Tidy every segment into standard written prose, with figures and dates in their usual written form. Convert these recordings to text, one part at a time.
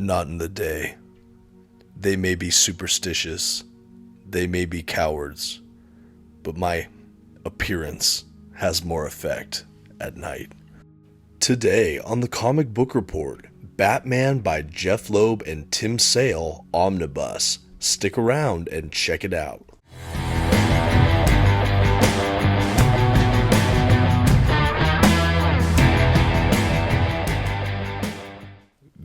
Not in the day. They may be superstitious, they may be cowards, but my appearance has more effect at night. Today on the Comic Book Report, Batman by Jeph Loeb and Tim Sale, Omnibus. Stick around and check it out.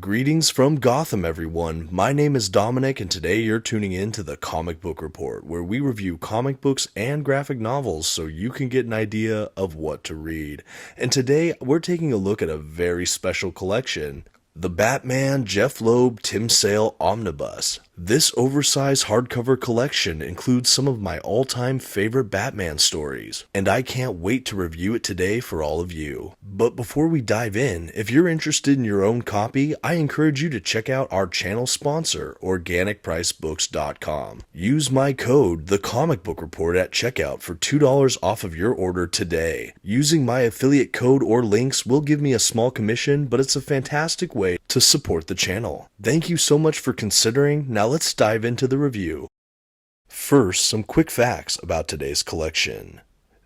Greetings from Gotham, everyone. My name is Dominic, and today you're tuning in to the Comic Book Report, where we review comic books and graphic novels so you can get an idea of what to read. And today we're taking a look at a very special collection, the Batman Jeph Loeb Tim Sale Omnibus. This oversized hardcover collection includes some of my all-time favorite Batman stories, and I can't wait to review it today for all of you. But before we dive in, if you're interested in your own copy, I encourage you to check out our channel sponsor, OrganicPriceBooks.com. Use my code, TheComicBookReport, at checkout for $2 off of your order today. Using my affiliate code or links will give me a small commission, but it's a fantastic way to support the channel. Thank you so much for considering. Now let's dive into the review. First, some quick facts about today's collection.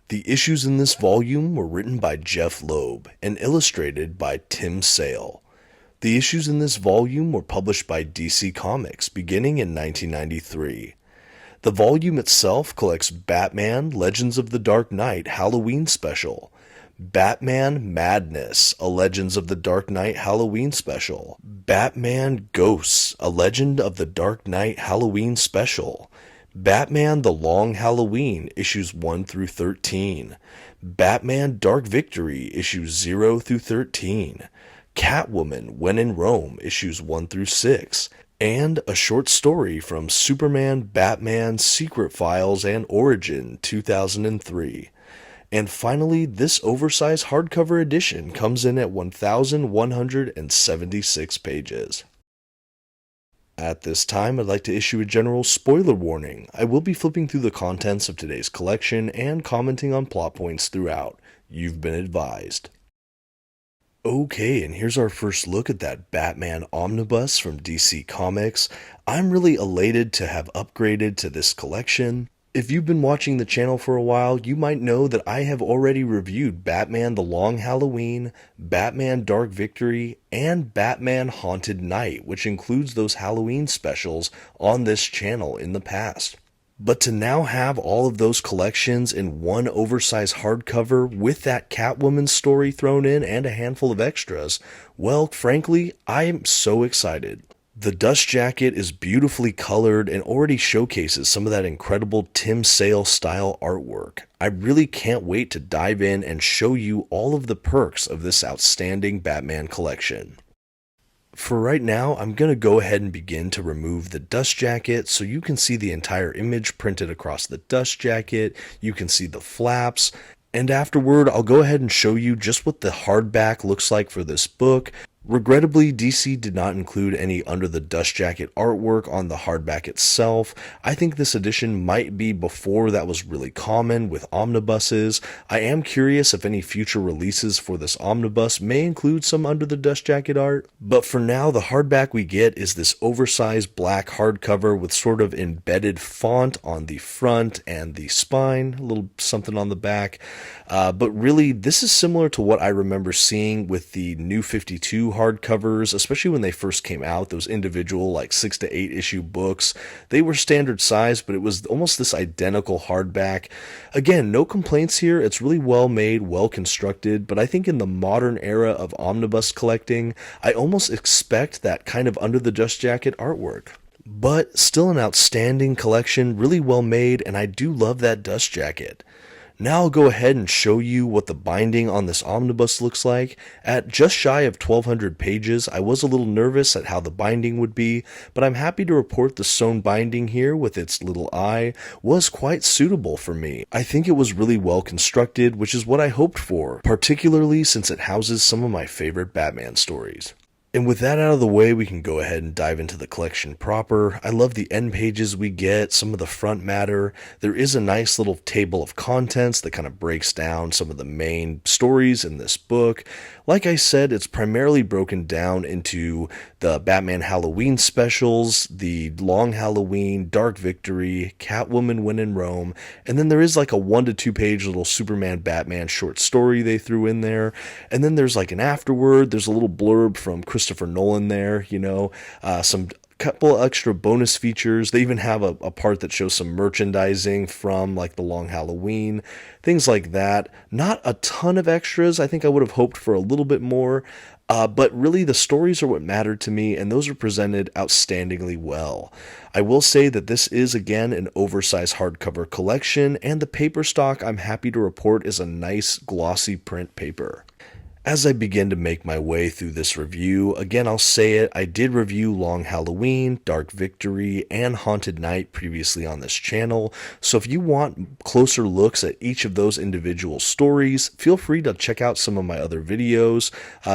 The issues in this volume were written by Jeph Loeb and illustrated by Tim Sale. The issues in this volume were published by DC Comics beginning in 1993. The volume itself collects Batman Legends of the Dark Knight Halloween Special, Batman Madness, a Legends of the Dark Knight Halloween Special, Batman Ghosts, a Legend of the Dark Knight Halloween Special, Batman The Long Halloween, issues 1 through 13, Batman Dark Victory, issues 0 through 13, Catwoman When in Rome, issues 1 through 6, and a short story from Superman Batman Secret Files and Origin 2003. And finally, this oversized hardcover edition comes in at 1,176 pages. At this time, I'd like to issue a general spoiler warning. I will be flipping through the contents of today's collection and commenting on plot points throughout. You've been advised. Okay, and here's our first look at that Batman Omnibus from DC Comics. I'm really elated to have upgraded to this collection. If you've been watching the channel for a while, you might know that I have already reviewed Batman The Long Halloween, Batman Dark Victory, and Batman Haunted Night, which includes those Halloween specials on this channel in the past. But to now have all of those collections in one oversized hardcover with that Catwoman story thrown in and a handful of extras, well, frankly, I am so excited. The dust jacket is beautifully colored and already showcases some of that incredible Tim Sale style artwork. I really can't wait to dive in and show you all of the perks of this outstanding Batman collection. For right now, I'm going to go ahead and begin to remove the dust jacket so you can see the entire image printed across the dust jacket, you can see the flaps, and afterward I'll go ahead and show you just what the hardback looks like for this book. Regrettably, DC did not include any under the dust jacket artwork on the hardback itself. I think this edition might be before that was really common with omnibuses. I am curious if any future releases for this omnibus may include some under the dust jacket art. But for now, the hardback we get is this oversized black hardcover with sort of embedded font on the front and the spine, a little something on the back. But really, this is similar to what I remember seeing with the New 52 hardcovers, especially when they first came out, those individual like 6 to 8 issue books. They were standard size, but it was almost this identical hardback. Again, no complaints here. It's really well made, well constructed, but I think in the modern era of omnibus collecting, I almost expect that kind of under the dust jacket artwork. But still an outstanding collection, really well made, and I do love that dust jacket. Now I'll go ahead and show you what the binding on this omnibus looks like. At just shy of 1,200 pages, I was a little nervous at how the binding would be, but I'm happy to report the sewn binding here with its little eye was quite suitable for me. I think it was really well constructed, which is what I hoped for, particularly since it houses some of my favorite Batman stories. And with that out of the way, we can go ahead and dive into the collection proper. I love the end pages we get, some of the front matter. There is a nice little table of contents that kind of breaks down some of the main stories in this book. Like I said, it's primarily broken down into the Batman Halloween specials, the Long Halloween, Dark Victory, Catwoman When in Rome, and then there is like a 1 to 2 page little Superman Batman short story they threw in there. And then there's like an afterword, there's a little blurb from Christopher Nolan there, some couple extra bonus features. They even have a part that shows some merchandising from like the Long Halloween, things like that. Not a ton of extras. I think I would have hoped for a little bit more. But really, the stories are what mattered to me, and those are presented outstandingly well. I will say that this is, again, an oversized hardcover collection, and the paper stock, I'm happy to report, is a nice glossy print paper. As I begin to make my way through this review, again I'll say it, I did review Long Halloween, Dark Victory, and Haunted Night previously on this channel, so if you want closer looks at each of those individual stories, feel free to check out some of my other videos.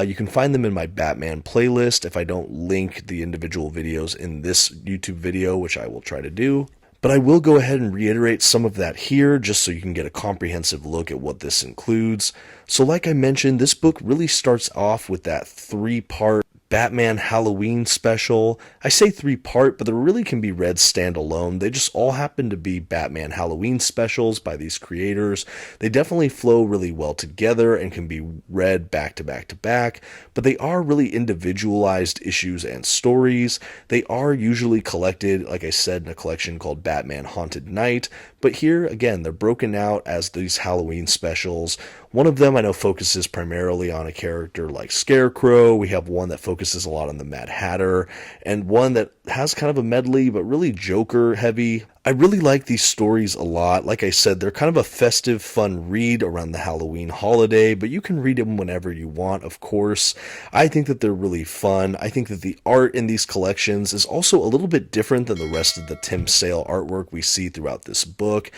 You can find them in my Batman playlist if I don't link the individual videos in this YouTube video, which I will try to do. But I will go ahead and reiterate some of that here just so you can get a comprehensive look at what this includes. So like I mentioned, this book really starts off with that 3-part Batman Halloween special. I say 3-part, but they really can be read standalone. They just all happen to be Batman Halloween specials by these creators. They definitely flow really well together and can be read back to back to back, but they are really individualized issues and stories. They are usually collected, like I said, in a collection called Batman Haunted Night, but here, again, they're broken out as these Halloween specials. One of them I know focuses primarily on a character like Scarecrow. We have one that focuses a lot on the Mad Hatter, and one that has kind of a medley, but really Joker heavy. I really like these stories a lot. Like I said, they're kind of a festive, fun read around the Halloween holiday, but you can read them whenever you want, of course. I think that they're really fun. I think that the art in these collections is also a little bit different than the rest of the Tim Sale artwork we see throughout this book.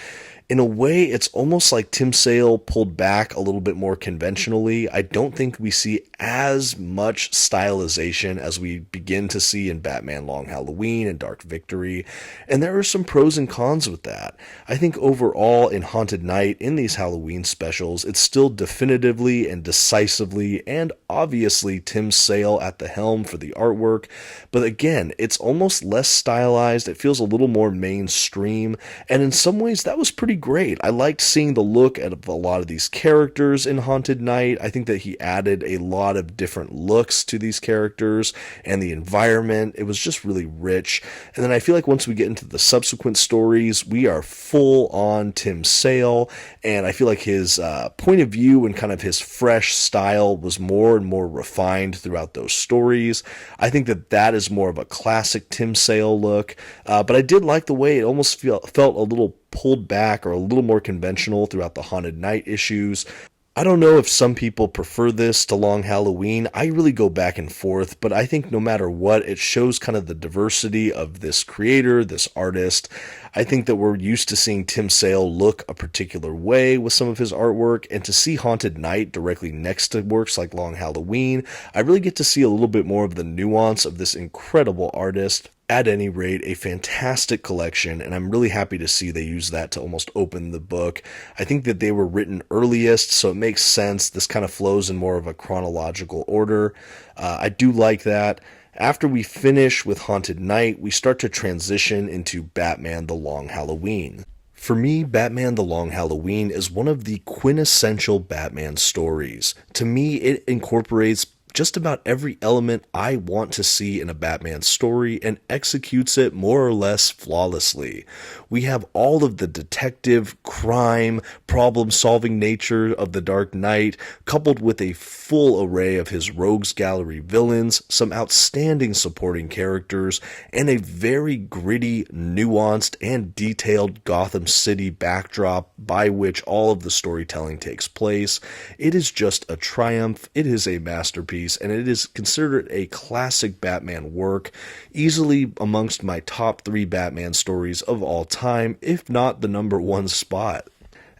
In a way, it's almost like Tim Sale pulled back a little bit more conventionally. I don't think we see as much stylization as we begin to see in Batman Long Halloween and Dark Victory, and there are some pros and cons with that. I think overall in Haunted Night, in these Halloween specials, it's still definitively and decisively and obviously Tim Sale at the helm for the artwork, but again, it's almost less stylized, it feels a little more mainstream, and in some ways that was pretty great. I liked seeing the look at a lot of these characters in Haunted Night. I think that he added a lot of different looks to these characters and the environment. It was just really rich. And then I feel like once we get into the subsequent stories, we are full on Tim Sale, and I feel like his point of view and kind of his fresh style was more and more refined throughout those stories. I think that that is more of a classic Tim Sale look, but I did like the way it almost felt a little pulled back or a little more conventional throughout the Haunted Night issues. I don't know if some people prefer this to Long Halloween. I really go back and forth, but I think no matter what, it shows kind of the diversity of this creator, this artist. I think that we're used to seeing Tim Sale look a particular way with some of his artwork, and to see Haunted Night directly next to works like Long Halloween, I really get to see a little bit more of the nuance of this incredible artist. At any rate, a fantastic collection, and I'm really happy to see they use that to almost open the book. I think that they were written earliest, so it makes sense. This kind of flows in more of a chronological order. I do like that. After we finish with Haunted Night, we start to transition into Batman the Long Halloween. For me, Batman the Long Halloween is one of the quintessential Batman stories. To me, it incorporates just about every element I want to see in a Batman story and executes it more or less flawlessly. We have all of the detective, crime, problem-solving nature of The Dark Knight, coupled with a full array of his rogues gallery villains, some outstanding supporting characters, and a very gritty, nuanced, and detailed Gotham City backdrop by which all of the storytelling takes place. It is just a triumph. It is a masterpiece, and it is considered a classic Batman work, easily amongst my top 3 Batman stories of all time, if not the #1 spot.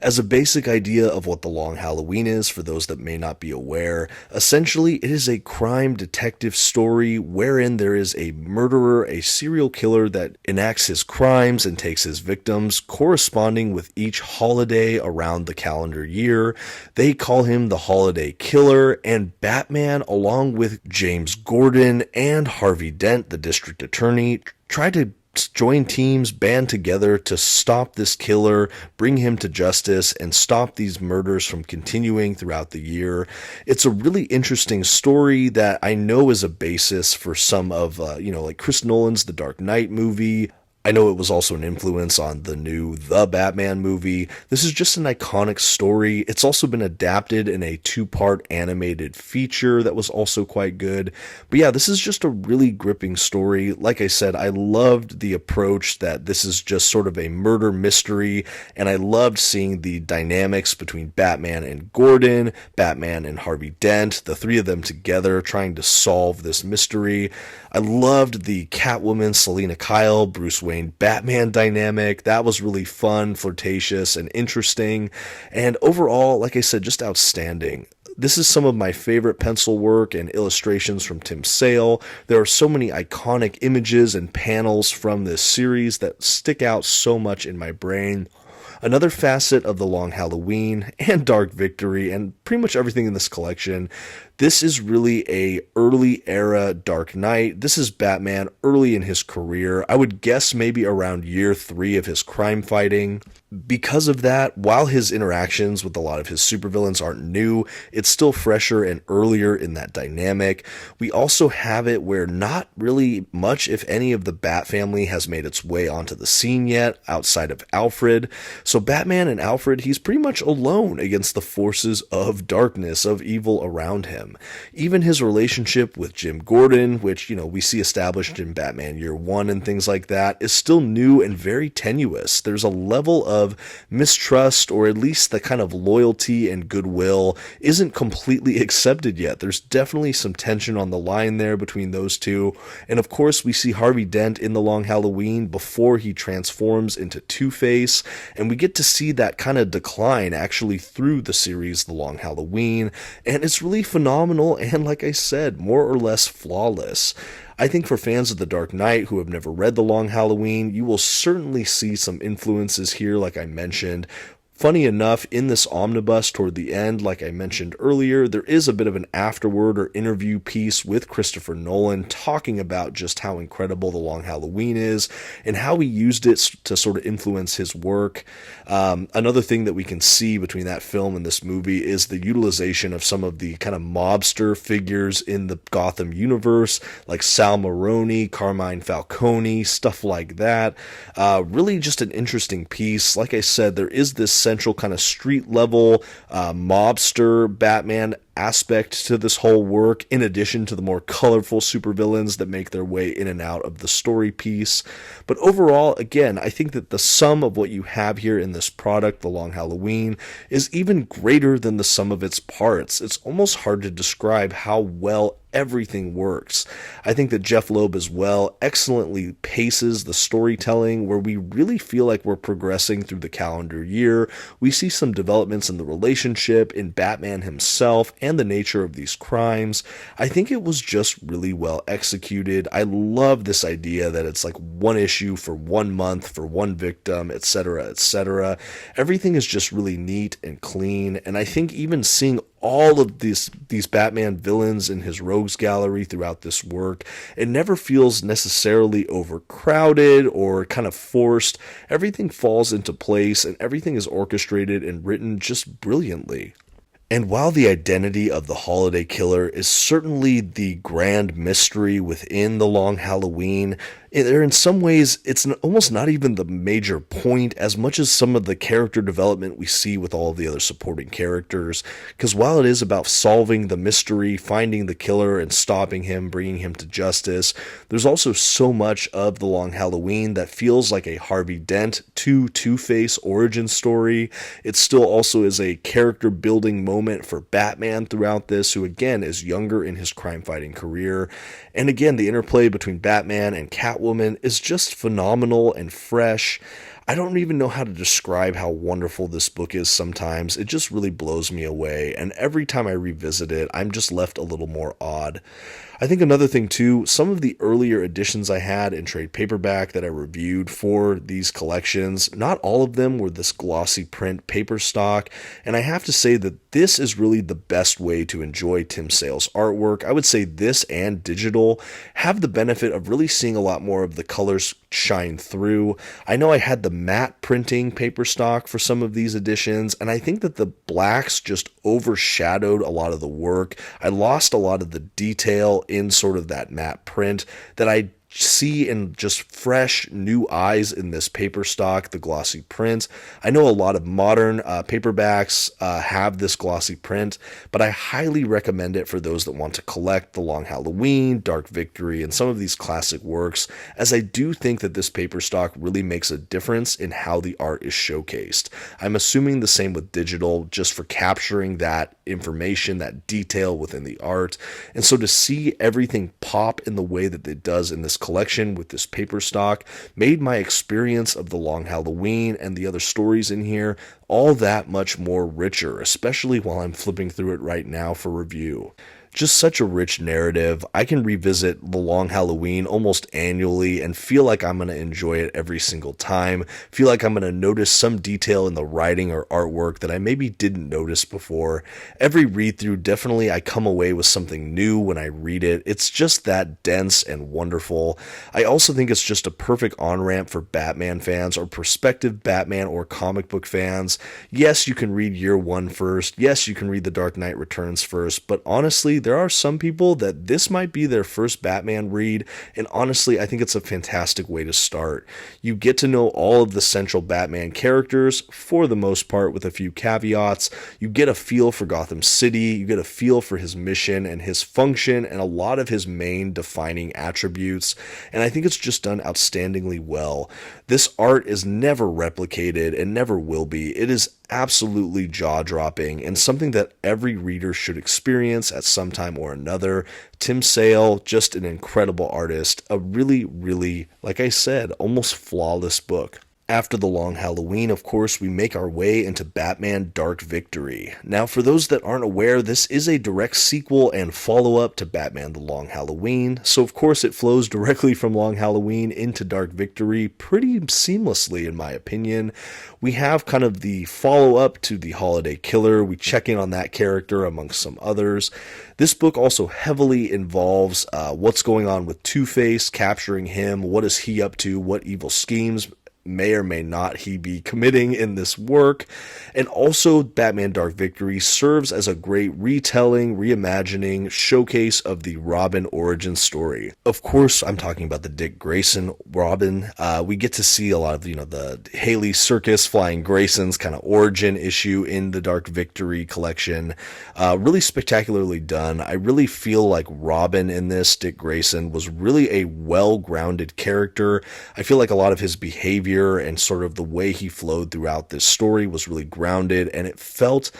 As a basic idea of what The Long Halloween is, for those that may not be aware, essentially it is a crime detective story wherein there is a murderer, a serial killer that enacts his crimes and takes his victims, corresponding with each holiday around the calendar year. They call him the Holiday Killer, and Batman, along with James Gordon and Harvey Dent, the district attorney, try to join teams, band together to stop this killer, bring him to justice, and stop these murders from continuing throughout the year. It's a really interesting story that I know is a basis for some of, like Chris Nolan's The Dark Knight movie. I know it was also an influence on the new The Batman movie. This is just an iconic story. It's also been adapted in a 2-part animated feature that was also quite good. But yeah, this is just a really gripping story. Like I said, I loved the approach that this is just sort of a murder mystery, and I loved seeing the dynamics between Batman and Gordon, Batman and Harvey Dent, the three of them together trying to solve this mystery. I loved the Catwoman, Selina Kyle, Bruce Wayne Batman dynamic. That was really fun, flirtatious, and interesting. And overall, like I said, just outstanding. This is some of my favorite pencil work and illustrations from Tim Sale. There are so many iconic images and panels from this series that stick out so much in my brain. Another facet of The Long Halloween and Dark Victory and pretty much everything in this collection, this is really a early era Dark Knight. This is Batman early in his career. I would guess maybe around year 3 of his crime fighting. Because of that, while his interactions with a lot of his supervillains aren't new, it's still fresher and earlier in that dynamic. We also have it where not really much, if any, of the Bat family has made its way onto the scene yet, outside of Alfred. So Batman and Alfred, he's pretty much alone against the forces of darkness, of evil around him. Even his relationship with Jim Gordon, which, we see established in Batman Year 1 and things like that, is still new and very tenuous. There's a level of mistrust, or at least the kind of loyalty and goodwill isn't completely accepted yet. There's definitely some tension on the line there between those two. And of course, we see Harvey Dent in The Long Halloween before he transforms into Two-Face, and we get to see that kind of decline actually through the series The Long Halloween, and it's really phenomenal and, like I said, more or less flawless. I think for fans of The Dark Knight who have never read The Long Halloween, you will certainly see some influences here, like I mentioned. Funny enough, in this omnibus toward the end, like I mentioned earlier, there is a bit of an afterword or interview piece with Christopher Nolan talking about just how incredible The Long Halloween is and how he used it to sort of influence his work. Another thing that we can see between that film and this movie is the utilization of some of the kind of mobster figures in the Gotham universe, like Sal Maroni, Carmine Falcone, stuff like that. Really just an interesting piece. Like I said, there is this central kind of street level mobster Batman aspect to this whole work, in addition to the more colorful supervillains that make their way in and out of the story piece. But overall, again, I think that the sum of what you have here in this product, The Long Halloween, is even greater than the sum of its parts. It's almost hard to describe how well everything works. I think that Jeph Loeb as well excellently paces the storytelling, where we really feel like we're progressing through the calendar year. We see some developments in the relationship, in Batman himself, and the nature of these crimes. I think it was just really well executed. I love this idea that it's like one issue for 1 month for one victim, etc., etc. Everything is just really neat and clean, and I think even seeing all of these Batman villains in his rogues gallery throughout this work, it never feels necessarily overcrowded or kind of forced. Everything falls into place and everything is orchestrated and written just brilliantly. And while the identity of the Holiday Killer is certainly the grand mystery within The Long Halloween, in some ways it's almost not even the major point as much as some of the character development we see with all of the other supporting characters. Because while it is about solving the mystery, finding the killer and stopping him, bringing him to justice, there's also so much of The Long Halloween that feels like a Harvey Dent to Two-Face origin story. It still also is a character building moment for Batman throughout this, who again is younger in his crime fighting career. And again, the interplay between Batman and Catwoman is just phenomenal and fresh. I don't even know how to describe how wonderful this book is sometimes. It just really blows me away, and every time I revisit it, I'm just left a little more awed. I think another thing too, some of the earlier editions I had in trade paperback that I reviewed for these collections, not all of them were this glossy print paper stock, and I have to say that this is really the best way to enjoy Tim Sale's artwork. I would say this and digital have the benefit of really seeing a lot more of the colors shine through. I know I had the matte printing paper stock for some of these editions, and I think that the blacks just overshadowed a lot of the work. I lost a lot of the detail in sort of that matte print that I see in just fresh new eyes in this paper stock, the glossy print. I know a lot of modern paperbacks have this glossy print, but I highly recommend it for those that want to collect The Long Halloween, Dark Victory, and some of these classic works, as I do think that this paper stock really makes a difference in how the art is showcased. I'm assuming the same with digital, just for capturing that information, that detail within the art. And so to see everything pop in the way that it does in this collection with this paper stock made my experience of The Long Halloween and the other stories in here all that much more richer, especially while I'm flipping through it right now for review. Just such a rich narrative. I can revisit The Long Halloween almost annually and feel like I'm going to enjoy it every single time. Feel like I'm going to notice some detail in the writing or artwork that I maybe didn't notice before. Every read through, definitely I come away with something new when I read it. It's just that dense and wonderful. I also think it's just a perfect on-ramp for Batman fans or prospective Batman or comic book fans. Yes, you can read Year One first. Yes, you can read The Dark Knight Returns first, but honestly, there are some people that this might be their first Batman read, and honestly, I think it's a fantastic way to start. You get to know all of the central Batman characters, for the most part, with a few caveats. You get a feel for Gotham City, you get a feel for his mission and his function, and a lot of his main defining attributes, and I think it's just done outstandingly well. This art is never replicated and never will be. It is absolutely jaw-dropping and something that every reader should experience at some time or another. Tim Sale, just an incredible artist, a really, really, like I said, almost flawless book. After The Long Halloween, of course, we make our way into Batman Dark Victory. Now, for those that aren't aware, this is a direct sequel and follow-up to Batman The Long Halloween, so of course it flows directly from Long Halloween into Dark Victory pretty seamlessly, in my opinion. We have kind of the follow-up to The Holiday Killer. We check in on that character amongst some others. This book also heavily involves what's going on with Two-Face, capturing him, what is he up to, what evil schemes may or may not he be committing in this work. And also Batman Dark Victory serves as a great retelling, reimagining, showcase of the Robin origin story. Of course, I'm talking about the Dick Grayson Robin. We get to see a lot of, the Haley Circus Flying Grayson's kind of origin issue in the Dark Victory collection. Really spectacularly done. I really feel like Robin in this, Dick Grayson, was really a well-grounded character. I feel like a lot of his behavior and sort of the way he flowed throughout this story was really grounded, and it felt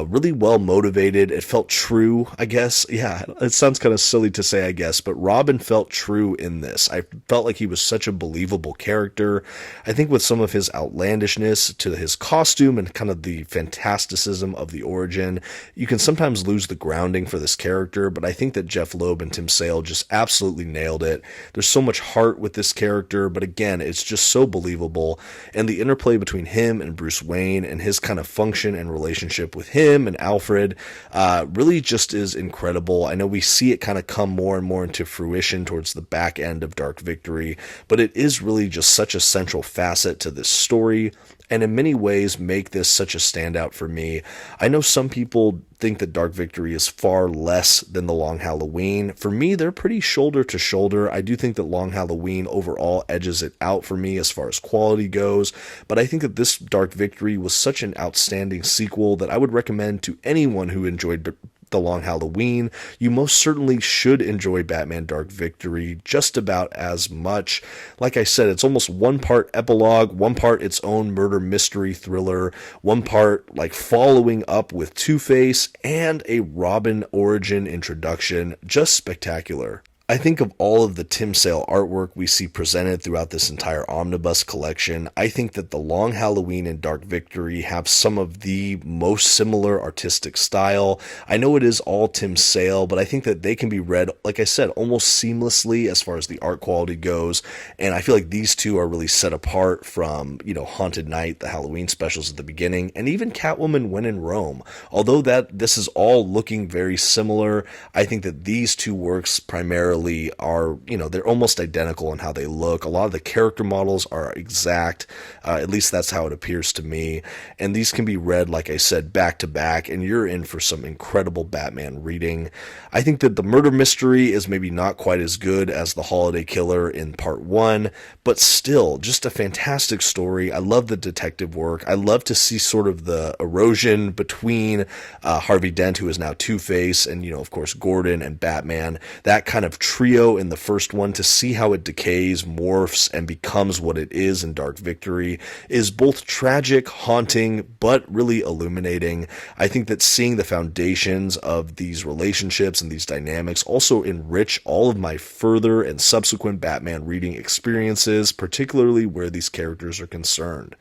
really well motivated. It felt true, I guess. Yeah, it sounds kind of silly to say, I guess, but Robin felt true in this. I felt like he was such a believable character. I think with some of his outlandishness to his costume and kind of the fantasticism of the origin, you can sometimes lose the grounding for this character, but I think that Jeph Loeb and Tim Sale just absolutely nailed it. There's so much heart with this character, but again, it's just so believable, and the interplay between him and Bruce Wayne and his kind of function and relationship with him and Alfred really just is incredible. I know we see it kind of come more and more into fruition towards the back end of Dark Victory, but it is really just such a central facet to this story, and in many ways make this such a standout for me. I know some people think that Dark Victory is far less than The Long Halloween. For me, they're pretty shoulder to shoulder. I do think that Long Halloween overall edges it out for me as far as quality goes, but I think that this Dark Victory was such an outstanding sequel that I would recommend to anyone who enjoyed The Long Halloween. You most certainly should enjoy Batman Dark Victory just about as much. Like I said, it's almost one part epilogue, one part its own murder mystery thriller, one part like following up with Two-Face, and a Robin origin introduction. Just spectacular. I think of all of the Tim Sale artwork we see presented throughout this entire omnibus collection, I think that The Long Halloween and Dark Victory have some of the most similar artistic style. I know it is all Tim Sale, but I think that they can be read, like I said, almost seamlessly as far as the art quality goes, and I feel like these two are really set apart from, Haunted Night, the Halloween specials at the beginning, and even Catwoman When in Rome. Although that this is all looking very similar, I think that these two works primarily are, they're almost identical in how they look. A lot of the character models are exact, at least that's how it appears to me. And these can be read, like I said, back to back, and you're in for some incredible Batman reading. I think that the murder mystery is maybe not quite as good as The Holiday Killer in part 1, but still, just a fantastic story. I love the detective work. I love to see sort of the erosion between Harvey Dent, who is now Two-Face, and, of course, Gordon and Batman. That kind of trio in the first one, to see how it decays, morphs, and becomes what it is in Dark Victory is both tragic, haunting, but really illuminating. I think that seeing the foundations of these relationships and these dynamics also enrich all of my further and subsequent Batman reading experiences, particularly where these characters are concerned.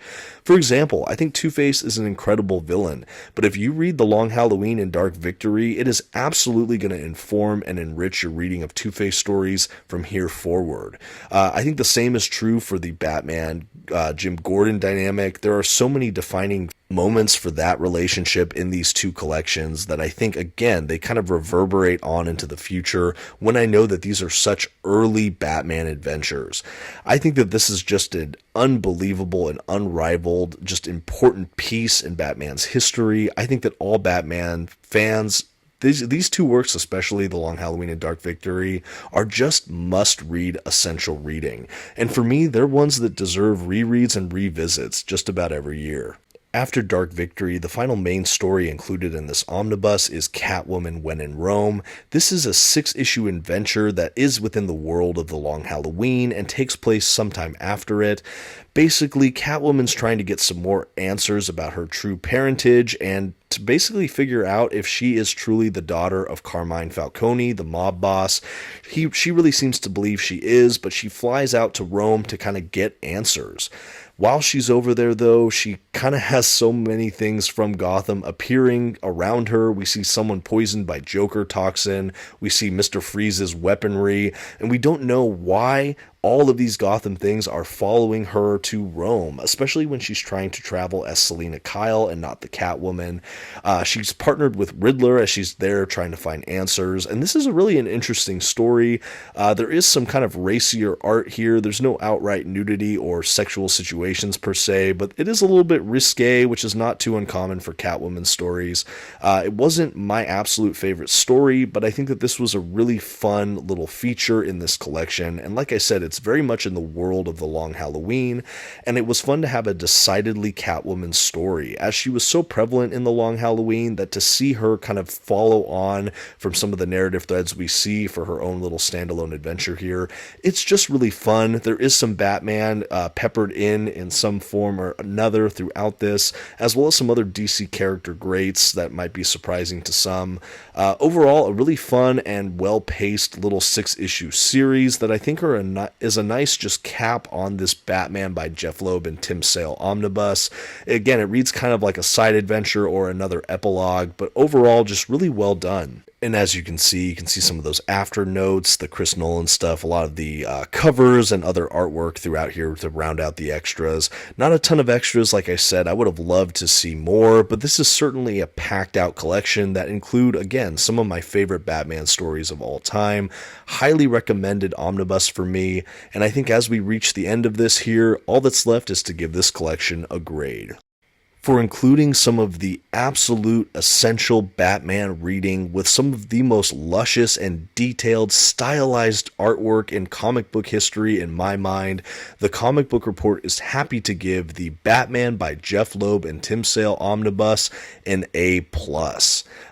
For example, I think Two-Face is an incredible villain, but if you read The Long Halloween and Dark Victory, it is absolutely going to inform and enrich your reading of Two-Face stories from here forward. I think the same is true for the Batman Jim Gordon dynamic. There are so many defining moments for that relationship in these two collections that I think, again, they kind of reverberate on into the future when I know that these are such early Batman adventures. I think that this is just an unbelievable and unrivaled, just important piece in Batman's history. I think that all Batman fans, these two works, especially The Long Halloween and Dark Victory, are just must-read essential reading. And for me, they're ones that deserve rereads and revisits just about every year. After Dark Victory, the final main story included in this omnibus is Catwoman When in Rome. This is a 6-issue adventure that is within the world of The Long Halloween and takes place sometime after it. Basically, Catwoman's trying to get some more answers about her true parentage and to basically figure out if she is truly the daughter of Carmine Falcone, the mob boss. She really seems to believe she is, but she flies out to Rome to kind of get answers. While she's over there, though, she kind of has so many things from Gotham appearing around her. We see someone poisoned by Joker toxin. We see Mr. Freeze's weaponry, and we don't know why all of these Gotham things are following her to Rome, especially when she's trying to travel as Selina Kyle and not the Catwoman. She's partnered with Riddler as she's there trying to find answers, and this is really an interesting story. There is some kind of racier art here. There's no outright nudity or sexual situations per se, but it is a little bit risque, which is not too uncommon for Catwoman stories. It wasn't my absolute favorite story, but I think that this was a really fun little feature in this collection, and like I said, it's very much in the world of The Long Halloween, and it was fun to have a decidedly Catwoman story, as she was so prevalent in The Long Halloween that to see her kind of follow on from some of the narrative threads we see for her own little standalone adventure here, it's just really fun. There is some Batman peppered in some form or another throughout this, as well as some other DC character greats that might be surprising to some. Overall, a really fun and well-paced little 6-issue series that I think is a nice just cap on this Batman by Jeph Loeb and Tim Sale omnibus. Again, it reads kind of like a side adventure or another epilogue, but overall just really well done. And as you can see some of those after notes, the Chris Nolan stuff, a lot of the covers and other artwork throughout here to round out the extras. Not a ton of extras, like I said. I would have loved to see more, but this is certainly a packed out collection that include, again, some of my favorite Batman stories of all time. Highly recommended omnibus for me, and I think as we reach the end of this here, all that's left is to give this collection a grade. For including some of the absolute essential Batman reading with some of the most luscious and detailed stylized artwork in comic book history in my mind, the Comic Book Report is happy to give the Batman by Jeph Loeb and Tim Sale omnibus an A+.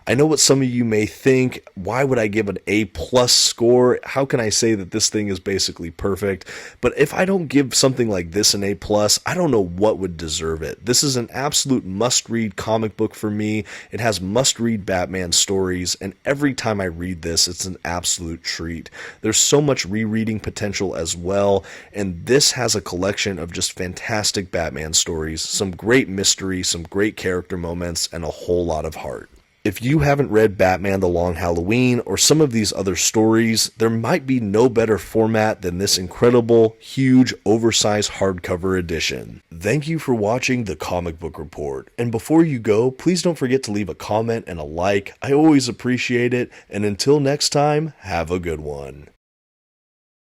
I know what some of you may think. Why would I give an A+ score? How can I say that this thing is basically perfect? But if I don't give something like this an A+, I don't know what would deserve it. This is an absolute must-read comic book for me. It has must-read Batman stories, and every time I read this, it's an absolute treat. There's so much rereading potential as well, and this has a collection of just fantastic Batman stories, some great mystery, some great character moments, and a whole lot of heart. If you haven't read Batman The Long Halloween or some of these other stories, there might be no better format than this incredible, huge, oversized hardcover edition. Thank you for watching The Comic Book Report, and before you go, please don't forget to leave a comment and a like. I always appreciate it, and until next time, have a good one.